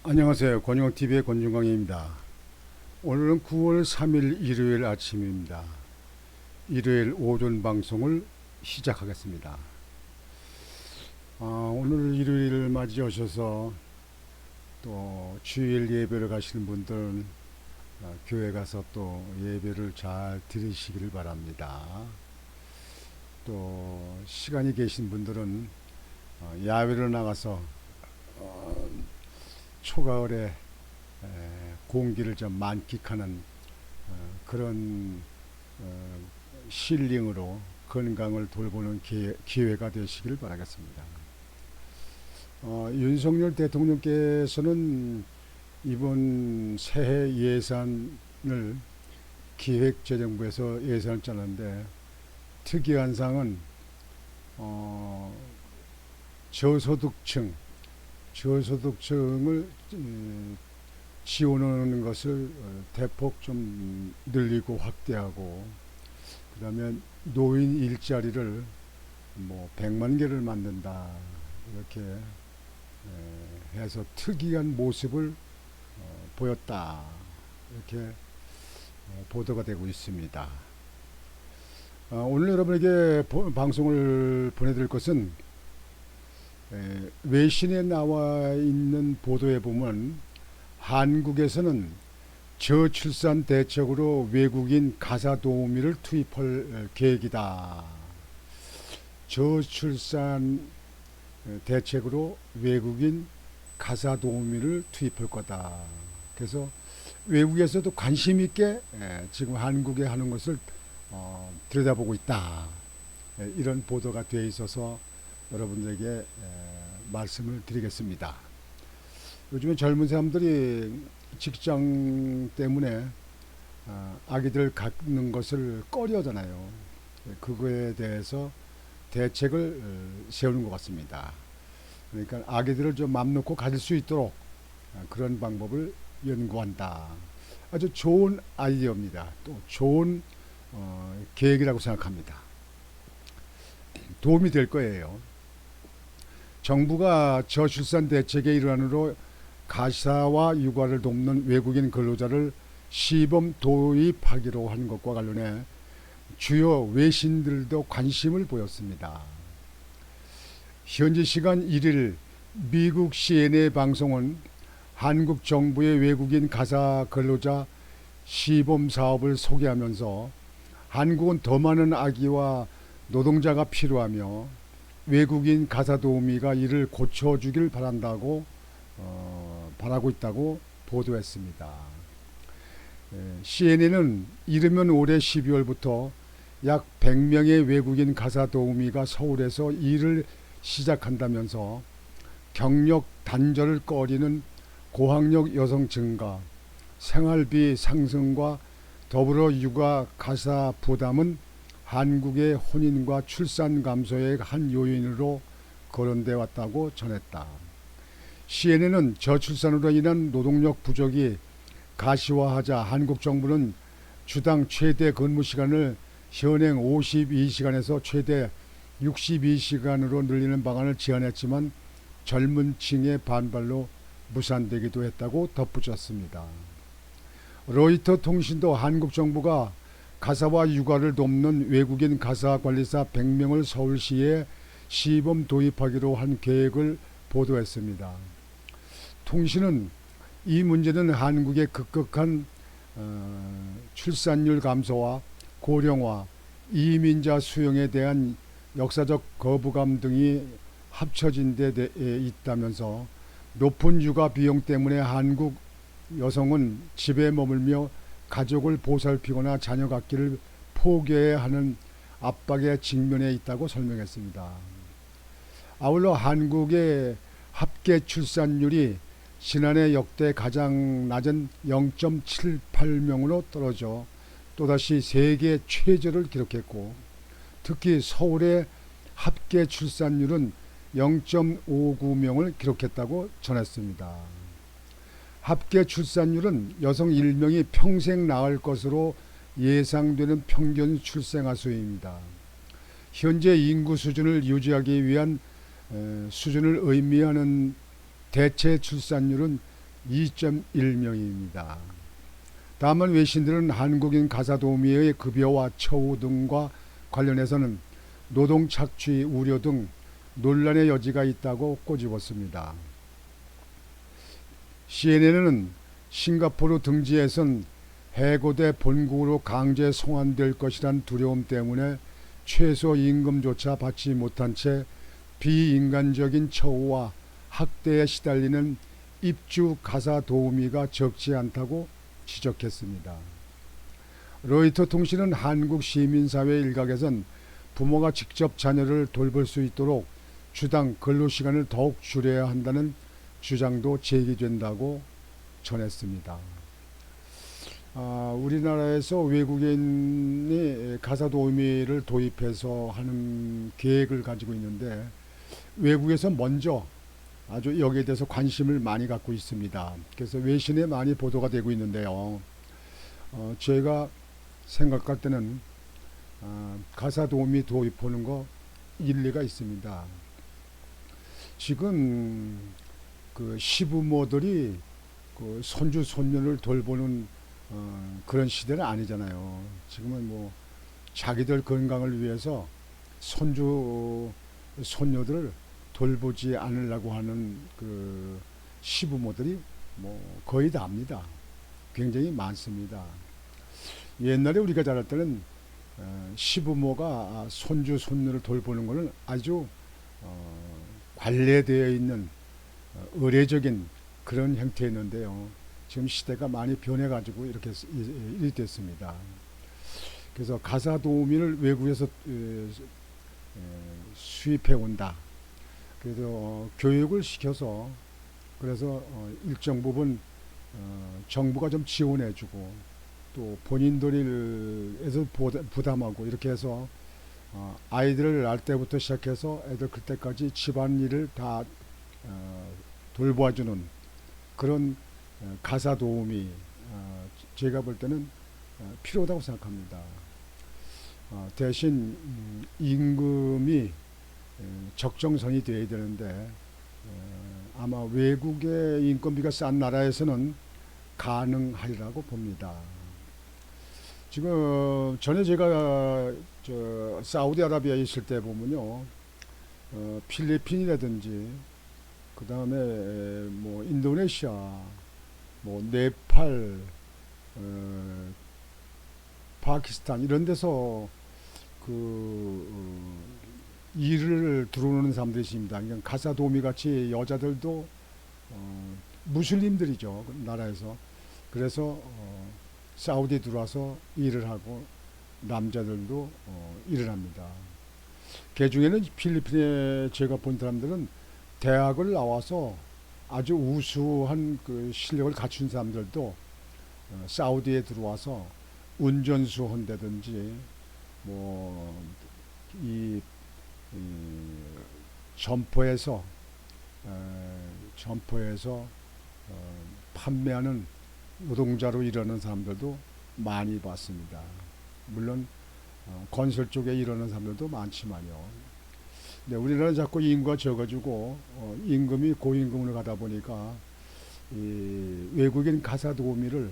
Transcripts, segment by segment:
안녕하세요. 권영TV의 권중광입니다. 오늘은 9월 3일 일요일 아침입니다. 일요일 오전 방송을 시작하겠습니다. 오늘 일요일을 맞이하셔서 또 주일 예배를 가시는 분들은 교회 가서 또 예배를 잘 드리시기를 바랍니다. 또 시간이 계신 분들은 야외로 나가서 초가을에 공기를 좀 만끽하는 그런 힐링으로 건강을 돌보는 기회가 되시길 바라겠습니다. 윤석열 대통령께서는 이번 새해 예산을 기획재정부에서 예산을 짜는데 특이한 사항은 저소득층을 지원하는 것을 대폭 좀 늘리고 확대하고, 그 다음에 노인 일자리를 100만 개를 만든다 이렇게 해서 특이한 모습을 보였다 이렇게 보도가 되고 있습니다. 오늘 여러분에게 방송을 보내드릴 것은 외신에 나와 있는 보도에 보면 한국에서는 저출산 대책으로 외국인 가사도우미를 투입할 계획이다. 저출산 대책으로 외국인 가사도우미를 투입할 거다. 그래서 외국에서도 관심 있게 지금 한국에 하는 것을 들여다보고 있다. 이런 보도가 되어 있어서 여러분들에게 말씀을 드리겠습니다. 요즘에 젊은 사람들이 직장 때문에 아기들 갖는 것을 꺼려하잖아요. 그거에 대해서 대책을 세우는 것 같습니다. 그러니까 아기들을 좀 맘 놓고 가질 수 있도록 그런 방법을 연구한다. 아주 좋은 아이디어입니다. 또 좋은 계획이라고 생각합니다. 도움이 될 거예요. 정부가 저출산 대책의 일환으로 가사와 육아를 돕는 외국인 근로자를 시범 도입하기로 한 것과 관련해 주요 외신들도 관심을 보였습니다. 현지 시간 1일 미국 CNN 방송은 한국 정부의 외국인 가사 근로자 시범 사업을 소개하면서 한국은 더 많은 아기와 노동자가 필요하며 외국인 가사도우미가 이를 고쳐주길 바라고 있다고 보도했습니다. CNN은 이르면 올해 12월부터 약 100명의 외국인 가사도우미가 서울에서 일을 시작한다면서 경력 단절을 꺼리는 고학력 여성 증가, 생활비 상승과 더불어 육아 가사 부담은 한국의 혼인과 출산 감소의 한 요인으로 거론돼 왔다고 전했다. CNN은 저출산으로 인한 노동력 부족이 가시화하자 한국 정부는 주당 최대 근무 시간을 현행 52시간에서 최대 62시간으로 늘리는 방안을 제안했지만 젊은 층의 반발로 무산되기도 했다고 덧붙였습니다. 로이터 통신도 한국 정부가 가사와 육아를 돕는 외국인 가사관리사 100명을 서울시에 시범 도입하기로 한 계획을 보도했습니다. 통신은 이 문제는 한국의 급격한 출산율 감소와 고령화, 이민자 수용에 대한 역사적 거부감 등이 합쳐진 데 있다면서 높은 육아 비용 때문에 한국 여성은 집에 머물며 가족을 보살피거나 자녀 갖기를 포기해야 하는 압박에 직면해 있다고 설명했습니다. 아울러 한국의 합계 출산율이 지난해 역대 가장 낮은 0.78명으로 떨어져 또다시 세계 최저를 기록했고, 특히 서울의 합계 출산율은 0.59명을 기록했다고 전했습니다. 합계 출산율은 여성 1명이 평생 낳을 것으로 예상되는 평균 출생아 수입니다. 현재 인구 수준을 유지하기 위한 수준을 의미하는 대체 출산율은 2.1명입니다. 다만 외신들은 한국인 가사도우미의 급여와 처우 등과 관련해서는 노동 착취 우려 등 논란의 여지가 있다고 꼬집었습니다. CNN은 싱가포르 등지에선 해고돼 본국으로 강제 송환될 것이란 두려움 때문에 최저임금조차 받지 못한 채 비인간적인 처우와 학대에 시달리는 입주 가사 도우미가 적지 않다고 지적했습니다. 로이터 통신은 한국 시민사회 일각에선 부모가 직접 자녀를 돌볼 수 있도록 주당 근로시간을 더욱 줄여야 한다는 주장도 제기된다고 전했습니다. 우리나라에서 외국인이 가사도우미를 도입해서 하는 계획을 가지고 있는데 외국에서 먼저 아주 여기에 대해서 관심을 많이 갖고 있습니다. 그래서 외신에 많이 보도가 되고 있는데요. 제가 생각할 때는 가사도우미 도입하는 거 일리가 있습니다. 지금 그 시부모들이 그 손주 손녀를 돌보는 그런 시대는 아니잖아요. 지금은 뭐 자기들 건강을 위해서 손주 손녀들을 돌보지 않으려고 하는 그 시부모들이 뭐 거의 다입니다. 굉장히 많습니다. 옛날에 우리가 자랄 때는 시부모가 손주 손녀를 돌보는 것은 아주 관례되어 있는 의례적인 그런 형태였는데요. 지금 시대가 많이 변해가지고 이렇게 일이 됐습니다. 그래서 가사도우미를 외국에서 수입해 온다. 그래서 교육을 시켜서 그래서 일정 부분 정부가 좀 지원해주고 또 본인들에서 부담하고 이렇게 해서 아이들을 낳을 때부터 시작해서 애들 클 때까지 집안일을 다 돌봐주는 그런 가사 도우미 제가 볼 때는 필요하다고 생각합니다. 대신 임금이 적정선이 되어야 되는데 아마 외국의 인건비가 싼 나라에서는 가능하리라고 봅니다. 지금 전에 제가 사우디아라비아에 있을 때 보면요, 필리핀이라든지 그 다음에 뭐 인도네시아, 뭐 네팔, 파키스탄 이런 데서 일을 들어오는 사람들이 있습니다. 그러니까 가사 도우미 같이 여자들도 무슬림들이죠, 그 나라에서. 그래서 사우디에 들어와서 일을 하고 남자들도 일을 합니다. 그 중에는 필리핀에 제가 본 사람들은 대학을 나와서 아주 우수한 그 실력을 갖춘 사람들도 사우디에 들어와서 운전수 한다든지 뭐이 점포에서 판매하는 노동자로 일하는 사람들도 많이 봤습니다. 물론 건설 쪽에 일하는 사람들도 많지만요. 근데 우리나라는 자꾸 인구가 적어지고 임금이 고임금으로 가다 보니까 이 외국인 가사 도우미를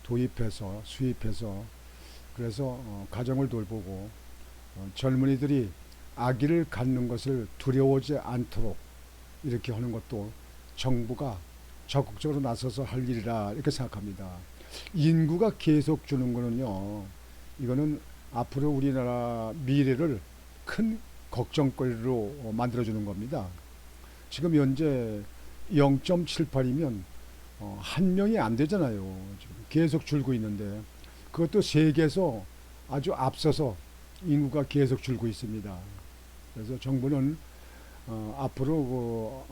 도입해서 수입해서 그래서 가정을 돌보고 젊은이들이 아기를 갖는 것을 두려워하지 않도록 이렇게 하는 것도 정부가 적극적으로 나서서 할 일이라 이렇게 생각합니다. 인구가 계속 주는 거는요, 이거는 앞으로 우리나라 미래를 큰 걱정거리로 만들어주는 겁니다. 지금 현재 0.78이면 한 명이 안 되잖아요. 지금 계속 줄고 있는데 그것도 세계에서 아주 앞서서 인구가 계속 줄고 있습니다. 그래서 정부는 앞으로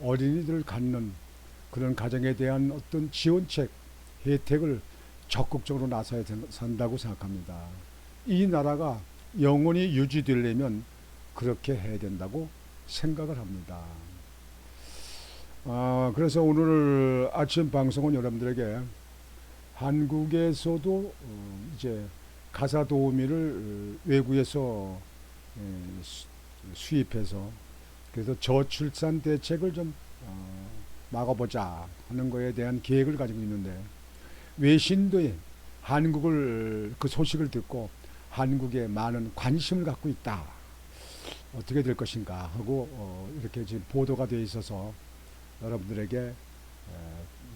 어린이들을 갖는 그런 가정에 대한 어떤 지원책, 혜택을 적극적으로 나서야 산다고 생각합니다. 이 나라가 영원히 유지되려면 그렇게 해야 된다고 생각을 합니다. 그래서 오늘 아침 방송은 여러분들에게 한국에서도 이제 가사 도우미를 외국에서 수입해서 그래서 저출산 대책을 좀 막아보자 하는 거에 대한 계획을 가지고 있는데, 외신도 한국을 그 소식을 듣고 한국에 많은 관심을 갖고 있다. 어떻게 될 것인가 하고 이렇게 지금 보도가 되어 있어서 여러분들에게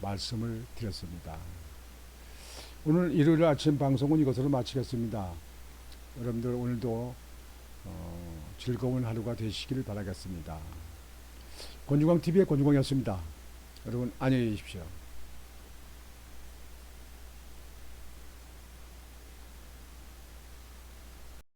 말씀을 드렸습니다. 오늘 일요일 아침 방송은 이것으로 마치겠습니다. 여러분들 오늘도 즐거운 하루가 되시길 바라겠습니다. 권중광TV의 권중광이었습니다. 여러분 안녕히 계십시오.